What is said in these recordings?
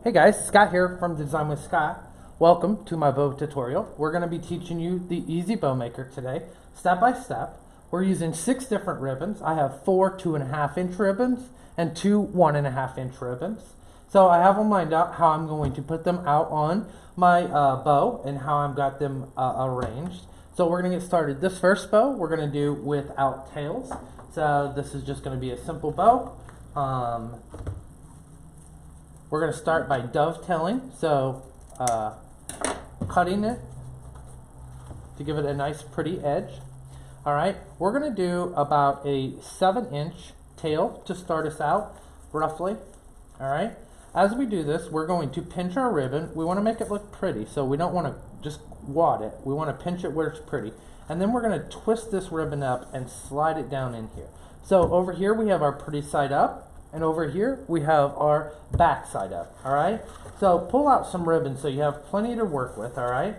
Hey guys, Scott here from Design with Scott. Welcome to my bow tutorial. We're going to be teaching you the easy bow maker today, step by step. We're using 6 different ribbons. I have 4 2.5-inch ribbons and 2 1.5-inch ribbons. So I have them lined out how I'm going to put them out on my bow and how I've got them arranged. So we're going to get started. This first bow we're going to do without tails. So this is just going to be a simple bow. We're going to start by dovetailing, so cutting it to give it a nice pretty edge. Alright, we're going to do about a 7-inch tail to start us out, roughly. Alright, as we do this, we're going to pinch our ribbon. We want to make it look pretty, so we don't want to just wad it. We want to pinch it where it's pretty. And then we're going to twist this ribbon up and slide it down in here. So over here we have our pretty side up. And over here, we have our back side up, all right? So pull out some ribbon so you have plenty to work with, all right?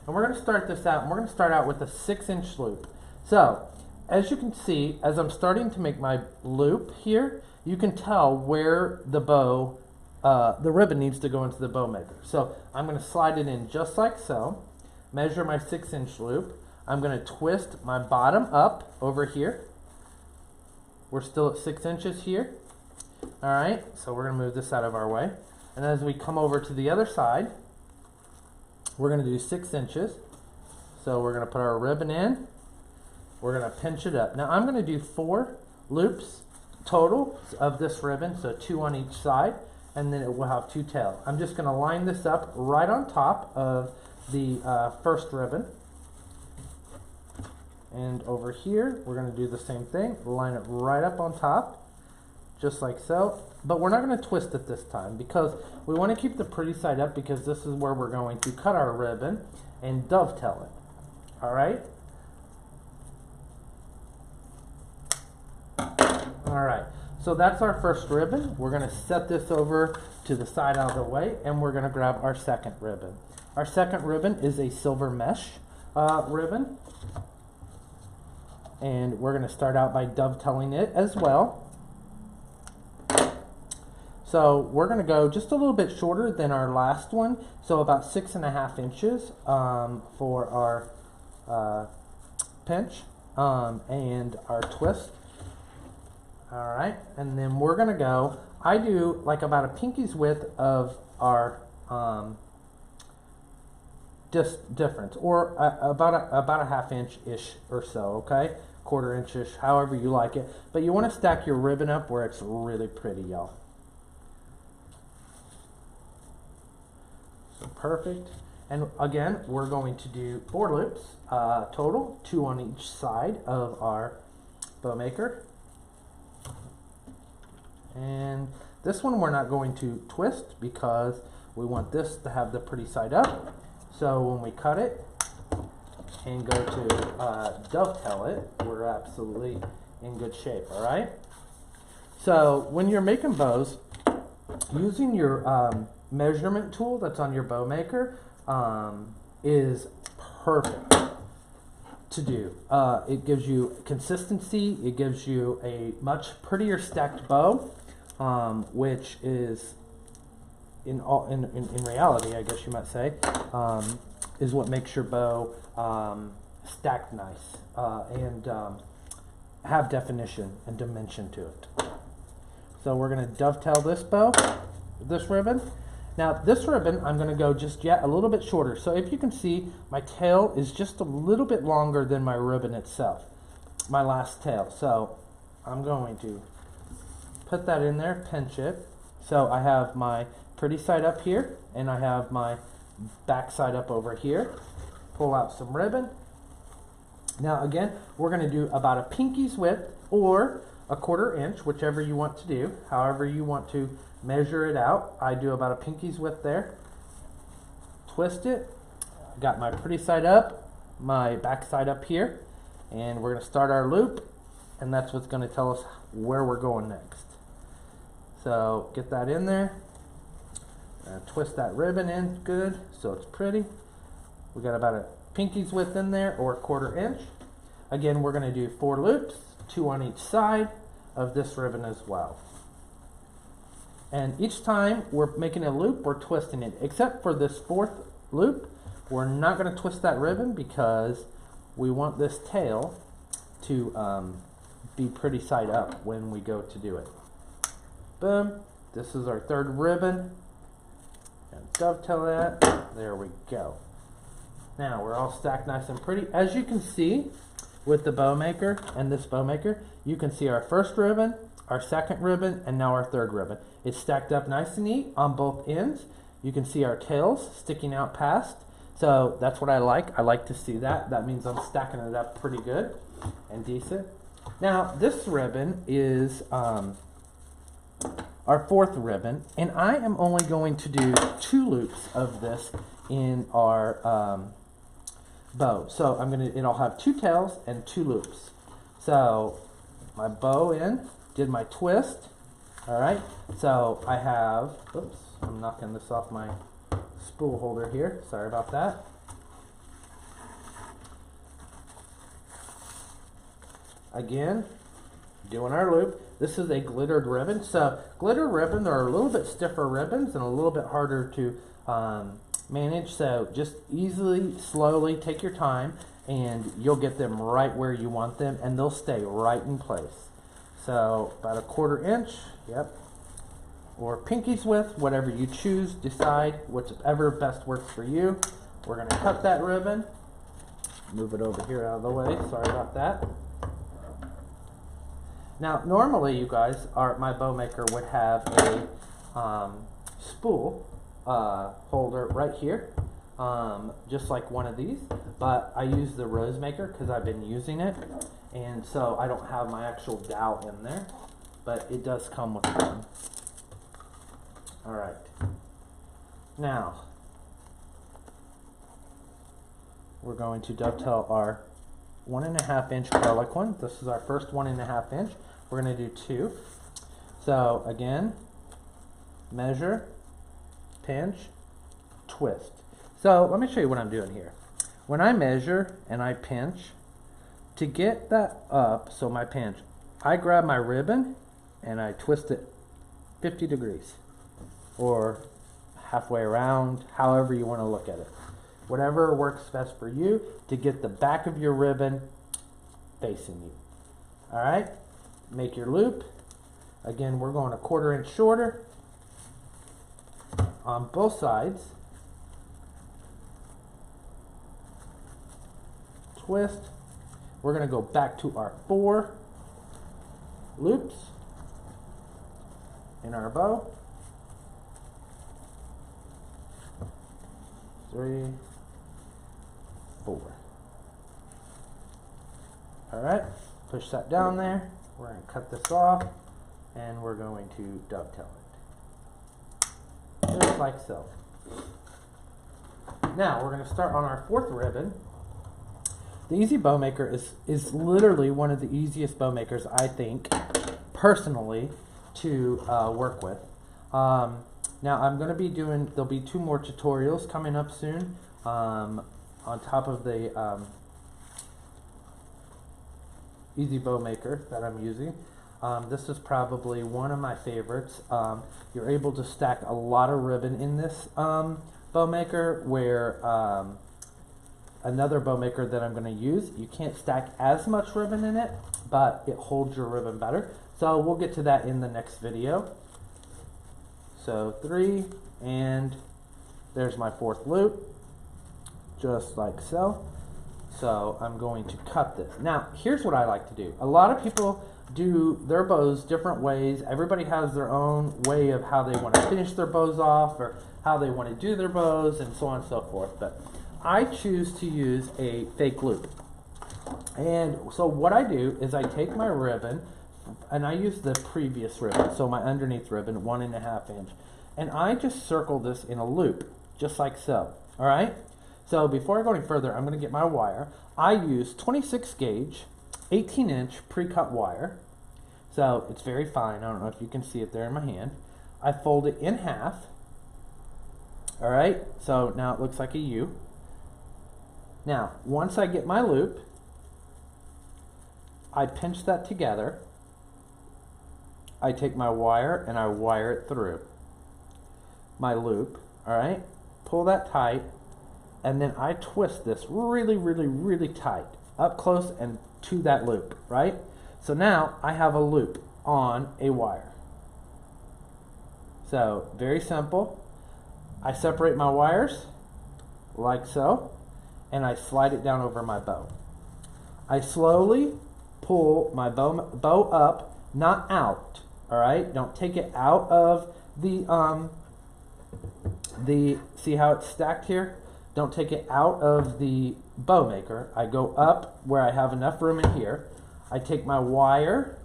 And we're going to start this out, and we're going to start out with a 6-inch loop. So, as you can see, as I'm starting to make my loop here, you can tell where the bow, the ribbon needs to go into the bow maker. So, I'm going to slide it in just like so, measure my 6-inch loop. I'm going to twist my bottom up over here. We're still at 6 inches here. Alright, so we're going to move this out of our way. And as we come over to the other side, we're going to do 6 inches. So we're going to put our ribbon in. We're going to pinch it up. Now I'm going to do 4 loops total of this ribbon, so 2 on each side, and then it will have 2 tails. I'm just going to line this up right on top of the first ribbon. And over here, we're going to do the same thing. Line it right up on top. Just like so, but we're not going to twist it this time because we want to keep the pretty side up because this is where we're going to cut our ribbon and dovetail it. Alright? Alright, so that's our first ribbon. We're going to set this over to the side out of the way and we're going to grab our second ribbon. Our second ribbon is a silver mesh ribbon, and we're going to start out by dovetailing it as well. So we're going to go just a little bit shorter than our last one, so about 6.5 inches for our pinch and our twist. All right, and then we're going to go, I do like about a pinky's width of our difference, or about a ½ inch-ish or so, okay? 1/4 inch-ish, however you like it. But you want to stack your ribbon up where it's really pretty, y'all. Perfect. And again, we're going to do 4 loops total, 2 on each side of our bow maker. And this one we're not going to twist because we want this to have the pretty side up. So when we cut it and go to dovetail it, we're absolutely in good shape, all right? So when you're making bows, using your measurement tool that's on your bow maker is perfect to do. It gives you consistency, it gives you a much prettier stacked bow, which is in reality, I guess you might say, is what makes your bow stacked nice and have definition and dimension to it. So we're going to dovetail this bow, this ribbon. Now this ribbon, I'm going to go just yet a little bit shorter. So if you can see, my tail is just a little bit longer than my ribbon itself, my last tail. So I'm going to put that in there, pinch it. So I have my pretty side up here, and I have my back side up over here. Pull out some ribbon. Now again, we're going to do about a pinky's width or a 1/4 inch, whichever you want to do, however you want to measure it out. I do about a pinky's width there. Twist it. Got my pretty side up, my back side up here, and we're going to start our loop, and that's what's going to tell us where we're going next. So get that in there. Twist that ribbon in good so it's pretty. We got about a pinky's width in there or a 1/4 inch. Again, we're going to do 4 loops, 2 on each side of this ribbon as well. And each time we're making a loop, we're twisting it. Except for this fourth loop, we're not going to twist that ribbon because we want this tail to be pretty side up when we go to do it. Boom. This is our third ribbon. And dovetail that. There we go. Now we're all stacked nice and pretty. As you can see with the bow maker and this bow maker, you can see our first ribbon, our second ribbon, and now our third ribbon. It's stacked up nice and neat on both ends. You can see our tails sticking out past. So that's what I like. I like to see that. That means I'm stacking it up pretty good and decent. Now this ribbon is our fourth ribbon, and I am only going to do 2 loops of this in our bow. So it'll have 2 tails and 2 loops. So my bow in, did my twist. All right, so I have, oops, I'm knocking this off my spool holder here. Sorry about that. Again, doing our loop. This is a glittered ribbon. So glittered ribbons are a little bit stiffer ribbons and a little bit harder to manage. So just easily, slowly take your time and you'll get them right where you want them and they'll stay right in place. So about a 1/4 inch, yep, or pinky's width, whatever you choose, decide whatever best works for you. We're going to cut that ribbon, move it over here out of the way, sorry about that. Now normally you guys, my bow maker would have a spool holder right here, just like one of these, but I use the rose maker because I've been using it, and so I don't have my actual dowel in there, but it does come with one. All right, now we're going to dovetail our 1.5 inch garlic one. This is our first 1.5 inch. We're going to do 2. So again, measure, pinch, twist. So let me show you what I'm doing here. When I measure and I pinch, to get that up, so my pinch, I grab my ribbon and I twist it 50 degrees or halfway around, however you want to look at it. Whatever works best for you to get the back of your ribbon facing you. All right, make your loop. Again, we're going a 1/4 inch shorter on both sides. Twist. We're going to go back to our 4 loops in our bow. 3, 4. All right, push that down there. We're going to cut this off and we're going to dovetail it. Just like so. Now we're going to start on our 4th ribbon. The Easy Bow Maker is literally one of the easiest bow makers, I think, personally, to work with. Now I'm going to be doing, there'll be 2 more tutorials coming up soon on top of the Easy Bow Maker that I'm using. This is probably one of my favorites. You're able to stack a lot of ribbon in this bow maker, where another bow maker that I'm going to use, you can't stack as much ribbon in it, but it holds your ribbon better. So we'll get to that in the next video. So 3, and there's my 4th loop, just like so. So I'm going to cut this. Now, here's what I like to do. A lot of people do their bows different ways. Everybody has their own way of how they want to finish their bows off, or how they want to do their bows, and so on and so forth. But I choose to use a fake loop. And so what I do is I take my ribbon, and I use the previous ribbon, so my underneath ribbon, 1.5 inch, and I just circle this in a loop, just like so. All right? So before I go any further, I'm going to get my wire. I use 26 gauge, 18 inch pre-cut wire. So it's very fine. I don't know if you can see it there in my hand. I fold it in half. All right? So now it looks like a U. Now, once I get my loop, I pinch that together. I take my wire and I wire it through. my loop, all right? Pull that tight, and then I twist this really, really, really tight, up close and to that loop, right? So now I have a loop on a wire. So very simple. I separate my wires like so, and I slide it down over my bow. I slowly pull my bow up, not out, all right? Don't take it out of the see how it's stacked here? Don't take it out of the bow maker. I go up where I have enough room in here. I take my wire,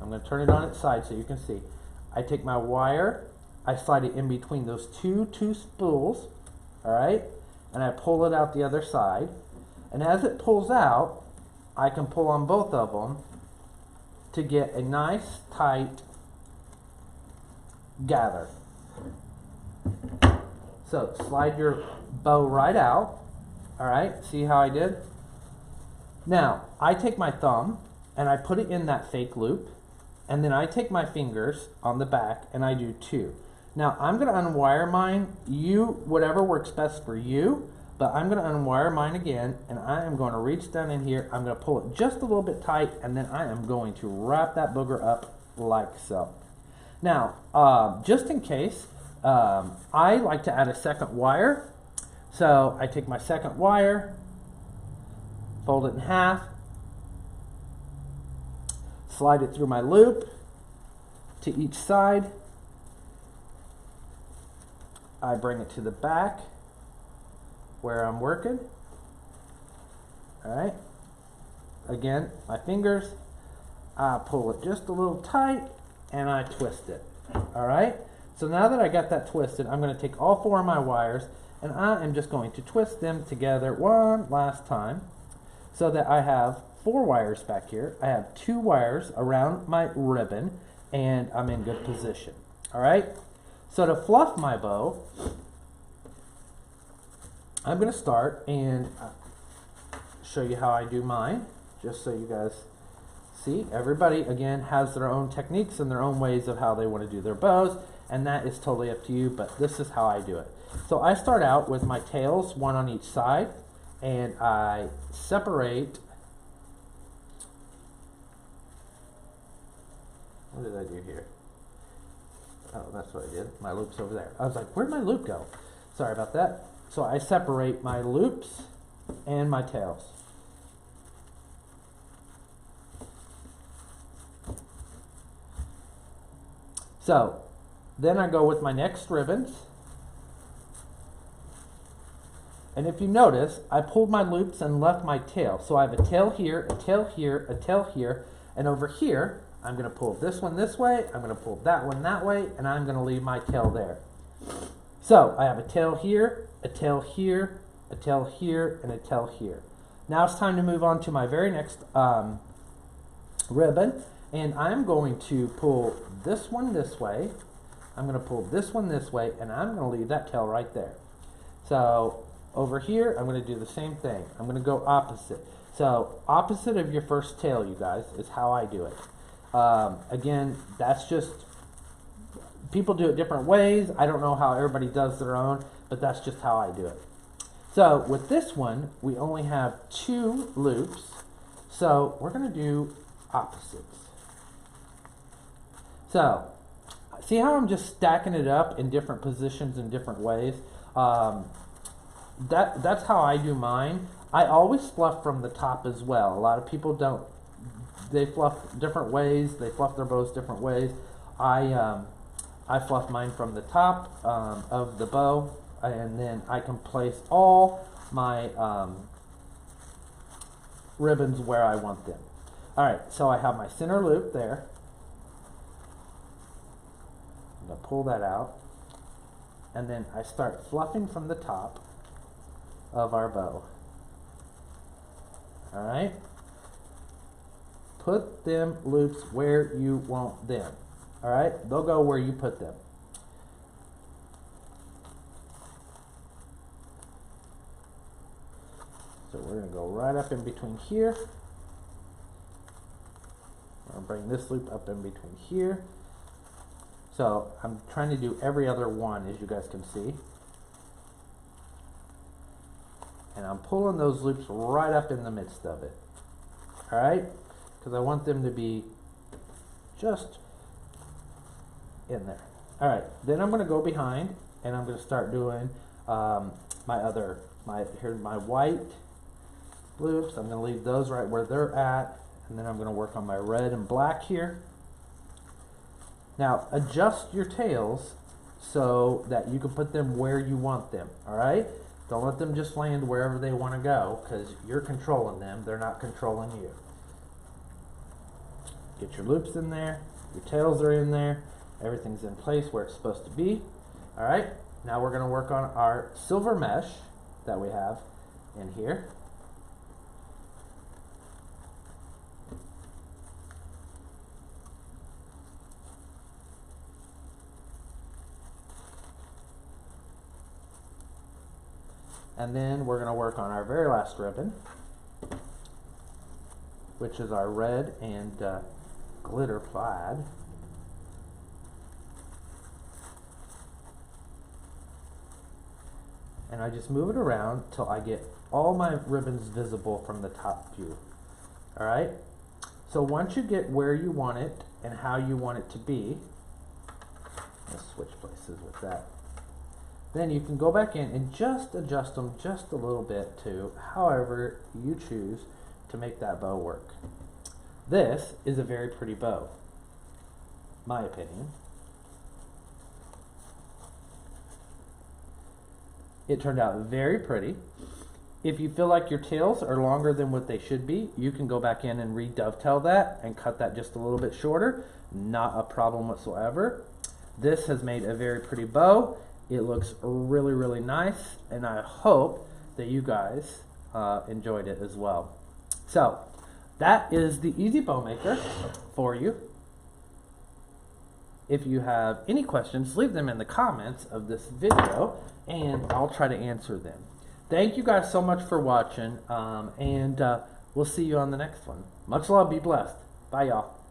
I'm going to turn it on its side so you can see. I take my wire, I slide it in between those two spools, all right? And I pull it out the other side. And as it pulls out, I can pull on both of them to get a nice tight gather. So slide your bow right out, all right? See how I did? Now, I take my thumb and I put it in that fake loop, and then I take my fingers on the back and I do 2. Now, I'm going to unwire mine, whatever works best for you, but I'm going to unwire mine again, and I am going to reach down in here, I'm going to pull it just a little bit tight, and then I am going to wrap that booger up like so. Now, just in case, I like to add a second wire, so I take my second wire, fold it in half, slide it through my loop to each side. I bring it to the back where I'm working. All right. Again, my fingers, I pull it just a little tight and I twist it. All right. So now that I got that twisted, I'm going to take all 4 of my wires and I am just going to twist them together one last time so that I have 4 wires back here. I have 2 wires around my ribbon and I'm in good position. All right. So to fluff my bow, I'm going to start and show you how I do mine, just so you guys see. Everybody, again, has their own techniques and their own ways of how they want to do their bows, and that is totally up to you, but this is how I do it. So I start out with my tails, 1 on each side, and I separate. What did I do here? Oh, that's what I did. My loop's over there. I was like, where'd my loop go? Sorry about that. So I separate my loops and my tails. So then I go with my next ribbons. And if you notice, I pulled my loops and left my tail. So I have a tail here, a tail here, a tail here, and over here, I'm going to pull this one this way, I'm going to pull that one that way, and I'm going to leave my tail there. So I have a tail here, a tail here, a tail here, and a tail here. Now it's time to move on to my very next ribbon, and I'm going to pull this one this way, I'm going to pull this one this way, and I'm going to leave that tail right there. So over here, I'm going to do the same thing. I'm going to go opposite. So opposite of your first tail, you guys, is how I do it. Again, that's just, people do it different ways. I don't know how everybody does their own, but that's just how I do it. So with this one, we only have 2 loops. So we're going to do opposites. So see how I'm just stacking it up in different positions in different ways? That's how I do mine. I always fluff from the top as well. A lot of people don't. They fluff different ways. They fluff their bows different ways. I fluff mine from the top of the bow, and then I can place all my ribbons where I want them. All right, so I have my center loop there. I'm going to pull that out, and then I start fluffing from the top of our bow. All right. Put them loops where you want them. All right, they'll go where you put them. So we're going to go right up in between here. I'm going to bring this loop up in between here. So I'm trying to do every other one, as you guys can see. And I'm pulling those loops right up in the midst of it. All right? Because I want them to be just in there. All right, then I'm gonna go behind and I'm gonna start doing here's my white loops. I'm gonna leave those right where they're at. And then I'm gonna work on my red and black here. Now, adjust your tails so that you can put them where you want them, all right? Don't let them just land wherever they want to go, because you're controlling them. They're not controlling you. Get your loops in there. Your tails are in there. Everything's in place where it's supposed to be. All right, now we're going to work on our silver mesh that we have in here. And then we're going to work on our very last ribbon, which is our red and glitter plaid. And I just move it around till I get all my ribbons visible from the top view. All right? So once you get where you want it and how you want it to be, let's switch places with that. Then you can go back in and just adjust them just a little bit to however you choose to make that bow work. This is a very pretty bow, my opinion. It turned out very pretty. If you feel like your tails are longer than what they should be, you can go back in and re-dovetail that and cut that just a little bit shorter. Not a problem whatsoever. This has made a very pretty bow. It looks really, really nice, and I hope that you guys enjoyed it as well. So that is the Easy Bow Maker for you. If you have any questions, leave them in the comments of this video, and I'll try to answer them. Thank you guys so much for watching, and we'll see you on the next one. Much love, be blessed. Bye, y'all.